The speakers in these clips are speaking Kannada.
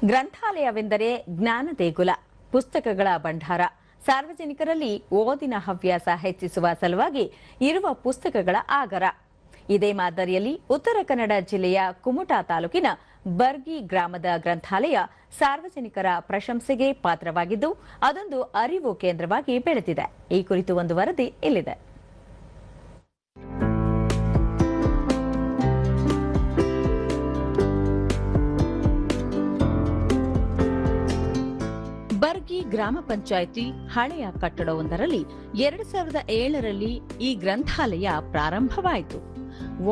ಗ್ರಂಥಾಲಯವೆಂದರೆ ಜ್ಞಾನ ದೇಗುಲ, ಪುಸ್ತಕಗಳ ಭಂಡಾರ. ಸಾರ್ವಜನಿಕರಲ್ಲಿ ಓದಿನ ಹವ್ಯಾಸ ಹೆಚ್ಚಿಸುವ ಸಲುವಾಗಿ ಇರುವ ಪುಸ್ತಕಗಳ ಆಗರ. ಇದೇ ಮಾದರಿಯಲ್ಲಿ ಉತ್ತರ ಕನ್ನಡ ಜಿಲ್ಲೆಯ ಕುಮಟಾ ತಾಲೂಕಿನ ಬರ್ಗಿ ಗ್ರಾಮದ ಗ್ರಂಥಾಲಯ ಸಾರ್ವಜನಿಕರ ಪ್ರಶಂಸೆಗೆ ಪಾತ್ರವಾಗಿದ್ದು, ಅದೊಂದು ಅರಿವು ಕೇಂದ್ರವಾಗಿ ಬೆಳೆದಿದೆ. ಈ ಕುರಿತು ಒಂದು ವರದಿ ಇಲ್ಲಿದೆ. ಬರ್ಗಿ ಗ್ರಾಮ ಪಂಚಾಯಿತಿ ಹಳೆಯ ಕಟ್ಟಡವೊಂದರಲ್ಲಿ 2007ರಲ್ಲಿ ಈ ಗ್ರಂಥಾಲಯ ಪ್ರಾರಂಭವಾಯಿತು.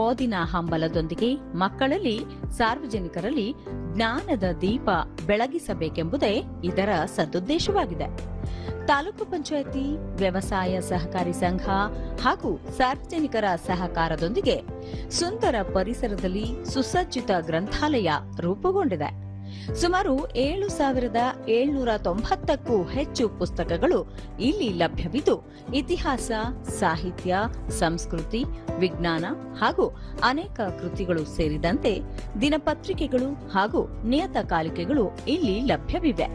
ಓದಿನ ಹಂಬಲದೊಂದಿಗೆ ಮಕ್ಕಳಲ್ಲಿ, ಸಾರ್ವಜನಿಕರಲ್ಲಿ ಜ್ಞಾನದ ದೀಪ ಬೆಳಗಿಸಬೇಕೆಂಬುದೇ ಇದರ ಸದುದ್ದೇಶವಾಗಿದೆ. ತಾಲೂಕು ಪಂಚಾಯಿತಿ, ವ್ಯವಸಾಯ ಸಹಕಾರಿ ಸಂಘ ಹಾಗೂ ಸಾರ್ವಜನಿಕರ ಸಹಕಾರದೊಂದಿಗೆ ಸುಂದರ ಪರಿಸರದಲ್ಲಿ ಸುಸಜ್ಜಿತ ಗ್ರಂಥಾಲಯ ರೂಪುಗೊಂಡಿದೆ. ಸುಮಾರು 7,790ಕ್ಕೂ ಹೆಚ್ಚು ಪುಸ್ತಕಗಳು ಇಲ್ಲಿ ಲಭ್ಯವಿದ್ದು, ಇತಿಹಾಸ, ಸಾಹಿತ್ಯ, ಸಂಸ್ಕೃತಿ, ವಿಜ್ಞಾನ ಹಾಗೂ ಅನೇಕ ಕೃತಿಗಳು ಸೇರಿದಂತೆ ದಿನಪತ್ರಿಕೆಗಳು ಹಾಗೂ ನಿಯತಕಾಲಿಕೆಗಳು ಇಲ್ಲಿ ಲಭ್ಯವಿವೆ.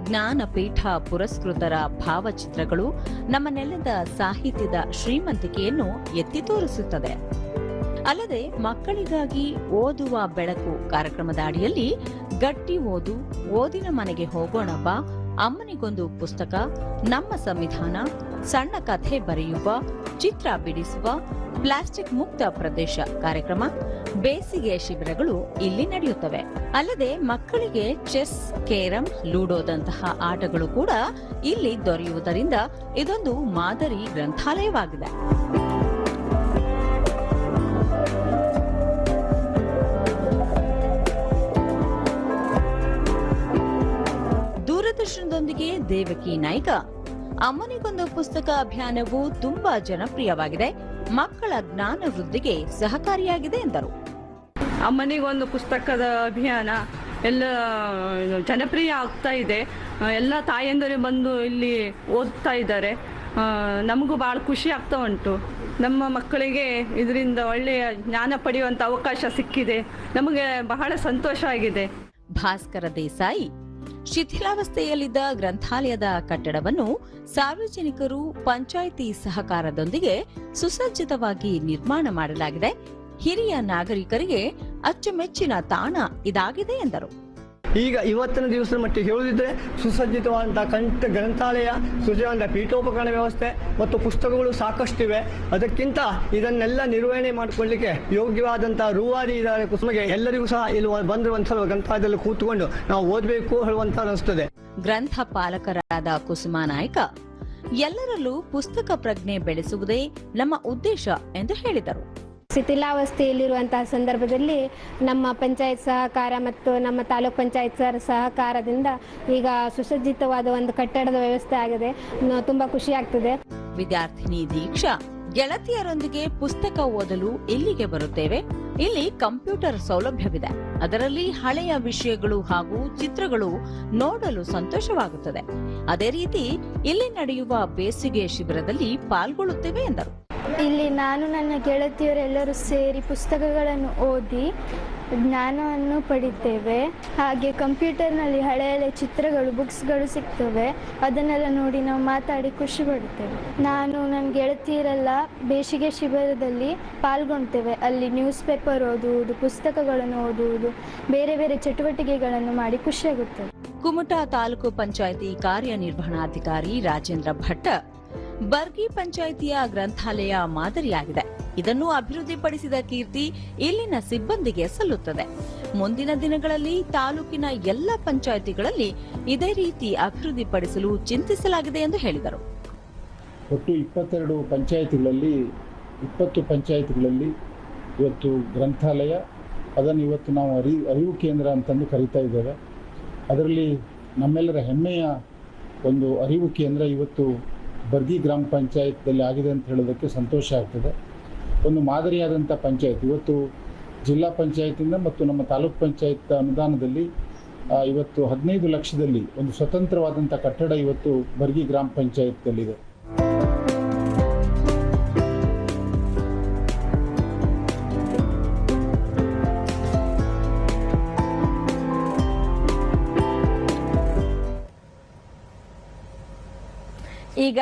ಜ್ಞಾನಪೀಠ ಪುರಸ್ಕೃತರ ಭಾವಚಿತ್ರಗಳು ನಮ್ಮ ನೆಲದ ಸಾಹಿತ್ಯದ ಶ್ರೀಮಂತಿಕೆಯನ್ನು ಎತ್ತಿ ತೋರಿಸುತ್ತದೆ. ಅಲ್ಲದೆ ಮಕ್ಕಳಿಗಾಗಿ ಓದುವ ಬೆಳಕು ಕಾರ್ಯಕ್ರಮದ ಅಡಿಯಲ್ಲಿ ಗಟ್ಟಿ ಓದು, ಓದಿನ ಮನೆಗೆ ಹೋಗೋಣ ಬಾ, ಅಮ್ಮನಿಗೊಂದು ಪುಸ್ತಕ, ನಮ್ಮ ಸಂವಿಧಾನ, ಸಣ್ಣ ಕಥೆ ಬರೆಯುವ, ಚಿತ್ರ ಬಿಡಿಸುವ, ಪ್ಲಾಸ್ಟಿಕ್ ಮುಕ್ತ ಪ್ರದೇಶ ಕಾರ್ಯಕ್ರಮ, ಬೇಸಿಗೆ ಶಿಬಿರಗಳು ಇಲ್ಲಿ ನಡೆಯುತ್ತವೆ. ಅಲ್ಲದೆ ಮಕ್ಕಳಿಗೆ ಚೆಸ್, ಕೇರಂ, ಲೂಡೋದಂತಹ ಆಟಗಳು ಕೂಡ ಇಲ್ಲಿ ದೊರೆಯುವುದರಿಂದ ಇದೊಂದು ಮಾದರಿ ಗ್ರಂಥಾಲಯವಾಗಿದೆ. ದೂರದರ್ಶನದೊಂದಿಗೆ ದೇವಕಿ ನಾಯ್ಕ, ಅಮ್ಮನಿಗೊಂದು ಪುಸ್ತಕ ಅಭಿಯಾನವು ತುಂಬಾ ಜನಪ್ರಿಯವಾಗಿದೆ, ಮಕ್ಕಳ ಜ್ಞಾನ ವೃದ್ಧಿಗೆ ಸಹಕಾರಿಯಾಗಿದೆ ಎಂದರು. ಅಮ್ಮನಿಗೊಂದು ಪುಸ್ತಕದ ಅಭಿಯಾನ ಎಲ್ಲ ಜನಪ್ರಿಯ ಆಗ್ತಾ ಇದೆ. ಎಲ್ಲ ತಾಯಂದಿರು ಬಂದು ಇಲ್ಲಿ ಓದ್ತಾ ಇದ್ದಾರೆ. ನಮಗೂ ಭಾಳ ಖುಷಿ ಆಗ್ತಾ ಉಂಟು. ನಮ್ಮ ಮಕ್ಕಳಿಗೆ ಇದರಿಂದ ಒಳ್ಳೆಯ ಜ್ಞಾನ ಪಡೆಯುವಂಥ ಅವಕಾಶ ಸಿಕ್ಕಿದೆ. ನಮಗೆ ಬಹಳ ಸಂತೋಷ ಆಗಿದೆ. ಭಾಸ್ಕರ ದೇಸಾಯಿ, ಶಿಥಿಲಾವಸ್ಥೆಯಲ್ಲಿದ್ದ ಗ್ರಂಥಾಲಯದ ಕಟ್ಟಡವನ್ನು ಸಾರ್ವಜನಿಕರು, ಪಂಚಾಯಿತಿ ಸಹಕಾರದೊಂದಿಗೆ ಸುಸಜ್ಜಿತವಾಗಿ ನಿರ್ಮಾಣ ಮಾಡಲಾಗಿದೆ. ಹಿರಿಯ ನಾಗರಿಕರಿಗೆ ಅಚ್ಚುಮೆಚ್ಚಿನ ತಾಣ ಇದಾಗಿದೆ ಎಂದರು. ಈಗ ಇವತ್ತಿನ ದಿವಸದ ಮಟ್ಟಿಗೆ ಹೇಳುವುದಿದ್ರೆ ಸುಸಜ್ಜಿತವಾದಂತಹ ಗ್ರಂಥಾಲಯ, ಸುಸಜ್ಜಿತವಾದ ಪೀಠೋಪಕರಣ ವ್ಯವಸ್ಥೆ ಮತ್ತು ಪುಸ್ತಕಗಳು ಸಾಕಷ್ಟಿವೆ. ಅದಕ್ಕಿಂತ ಇದನ್ನೆಲ್ಲ ನಿರ್ವಹಣೆ ಮಾಡಿಕೊಳ್ಳಿಕ್ಕೆ ಯೋಗ್ಯವಾದಂತಹ ರೂವಾರಿ ಇದ್ದಾರೆ ಕುಸುಮಗೆ. ಎಲ್ಲರಿಗೂ ಸಹ ಇಲ್ಲಿ ಬಂದು ಒಂದ್ಸಲ ಗ್ರಂಥಾಲಯದಲ್ಲಿ ಕೂತ್ಕೊಂಡು ನಾವು ಓದಬೇಕು ಹೇಳುವಂತ ಅನಿಸ್ತದೆ. ಗ್ರಂಥ ಪಾಲಕರಾದ ಕುಸುಮಾ ನಾಯ್ಕ, ಎಲ್ಲರಲ್ಲೂ ಪುಸ್ತಕ ಪ್ರಜ್ಞೆ ಬೆಳೆಸುವುದೇ ನಮ್ಮ ಉದ್ದೇಶ ಎಂದು ಹೇಳಿದರು. ಶಿಥಿಲಾವಸ್ಥೆಯಲ್ಲಿರುವಂತಹ ಸಂದರ್ಭದಲ್ಲಿ ನಮ್ಮ ಪಂಚಾಯತ್ ಸಹಕಾರ ಮತ್ತು ನಮ್ಮ ತಾಲೂಕ್ ಪಂಚಾಯತ್ ಸಹಕಾರದಿಂದ ಈಗ ಸುಸಜ್ಜಿತವಾದ ಒಂದು ಕಟ್ಟಡದ ವ್ಯವಸ್ಥೆ ಆಗಿದೆ. ತುಂಬಾ ಖುಷಿ ಆಗ್ತದೆ. ವಿದ್ಯಾರ್ಥಿನಿ ದೀಕ್ಷಾ, ಗೆಳತಿಯರೊಂದಿಗೆ ಪುಸ್ತಕ ಓದಲು ಇಲ್ಲಿಗೆ ಬರುತ್ತೇವೆ. ಇಲ್ಲಿ ಕಂಪ್ಯೂಟರ್ ಸೌಲಭ್ಯವಿದೆ. ಅದರಲ್ಲಿ ಹಳೆಯ ವಿಷಯಗಳು ಹಾಗೂ ಚಿತ್ರಗಳು ನೋಡಲು ಸಂತೋಷವಾಗುತ್ತದೆ. ಅದೇ ರೀತಿ ಇಲ್ಲಿ ನಡೆಯುವ ಬೇಸಿಗೆ ಶಿಬಿರದಲ್ಲಿ ಪಾಲ್ಗೊಳ್ಳುತ್ತೇವೆ ಎಂದರು. ಇಲ್ಲಿ ನಾನು ನನ್ನ ಗೆಳತಿಯರೆಲ್ಲರೂ ಸೇರಿ ಪುಸ್ತಕಗಳನ್ನು ಓದಿ ಜ್ಞಾನವನ್ನು ಪಡಿತೇವೆ. ಹಾಗೆ ಕಂಪ್ಯೂಟರ್ನಲ್ಲಿ ಹಳೆಯ ಚಿತ್ರಗಳು, ಬುಕ್ಸ್ಗಳು ಸಿಗ್ತವೆ. ಅದನ್ನೆಲ್ಲ ನೋಡಿ ನಾವು ಮಾತಾಡಿ ಖುಷಿ ಪಡ್ತೇವೆ. ನಾನು ನನ್ನ ಗೆಳತಿಯರೆಲ್ಲ ಬೇಸಿಗೆ ಶಿಬಿರದಲ್ಲಿ ಪಾಲ್ಗೊಳ್ತೇವೆ. ಅಲ್ಲಿ ನ್ಯೂಸ್ ಪೇಪರ್ ಓದುವುದು, ಪುಸ್ತಕಗಳನ್ನು ಓದುವುದು, ಬೇರೆ ಬೇರೆ ಚಟುವಟಿಕೆಗಳನ್ನು ಮಾಡಿ ಖುಷಿಯಾಗುತ್ತದೆ. ಕುಮಟಾ ತಾಲೂಕು ಪಂಚಾಯಿತಿ ಕಾರ್ಯನಿರ್ವಹಣಾಧಿಕಾರಿ ರಾಜೇಂದ್ರ ಭಟ್ಟ, ಬರ್ಗಿ ಪಂಚಾಯಿತಿಯ ಗ್ರಂಥಾಲಯ ಮಾದರಿಯಾಗಿದೆ. ಇದನ್ನು ಅಭಿವೃದ್ಧಿಪಡಿಸಿದ ಕೀರ್ತಿ ಇಲ್ಲಿನ ಸಿಬ್ಬಂದಿಗೆ ಸಲ್ಲುತ್ತದೆ. ಮುಂದಿನ ದಿನಗಳಲ್ಲಿ ತಾಲೂಕಿನ ಎಲ್ಲ ಪಂಚಾಯಿತಿಗಳಲ್ಲಿ ಇದೇ ರೀತಿ ಅಭಿವೃದ್ಧಿಪಡಿಸಲು ಚಿಂತಿಸಲಾಗಿದೆ ಎಂದು ಹೇಳಿದರು. ಒಟ್ಟು 22 ಪಂಚಾಯಿತಿಗಳಲ್ಲಿ 20 ಪಂಚಾಯಿತಿಗಳಲ್ಲಿ ಇವತ್ತು ಗ್ರಂಥಾಲಯ, ಅದನ್ನು ಇವತ್ತು ನಾವು ಅರಿವು ಕೇಂದ್ರ ಅಂತಂದು ಕರೀತಾ ಇದ್ದೇವೆ. ಅದರಲ್ಲಿ ನಮ್ಮೆಲ್ಲರ ಹೆಮ್ಮೆಯ ಒಂದು ಅರಿವು ಕೇಂದ್ರ ಇವತ್ತು ಬರ್ಗಿ ಗ್ರಾಮ ಪಂಚಾಯತ್ದಲ್ಲಿ ಆಗಿದೆ ಅಂತ ಹೇಳೋದಕ್ಕೆ ಸಂತೋಷ ಆಗ್ತದೆ. ಒಂದು ಮಾದರಿಯಾದಂಥ ಪಂಚಾಯತ್ ಇವತ್ತು ಜಿಲ್ಲಾ ಪಂಚಾಯತಿಂದ ಮತ್ತು ನಮ್ಮ ತಾಲೂಕ್ ಪಂಚಾಯತ್ ಅನುದಾನದಲ್ಲಿ ಇವತ್ತು 15 ಲಕ್ಷದಲ್ಲಿ ಒಂದು ಸ್ವತಂತ್ರವಾದಂಥ ಕಟ್ಟಡ ಇವತ್ತು ಬರ್ಗಿ ಗ್ರಾಮ ಪಂಚಾಯತ್ನಲ್ಲಿದೆ. ಈಗ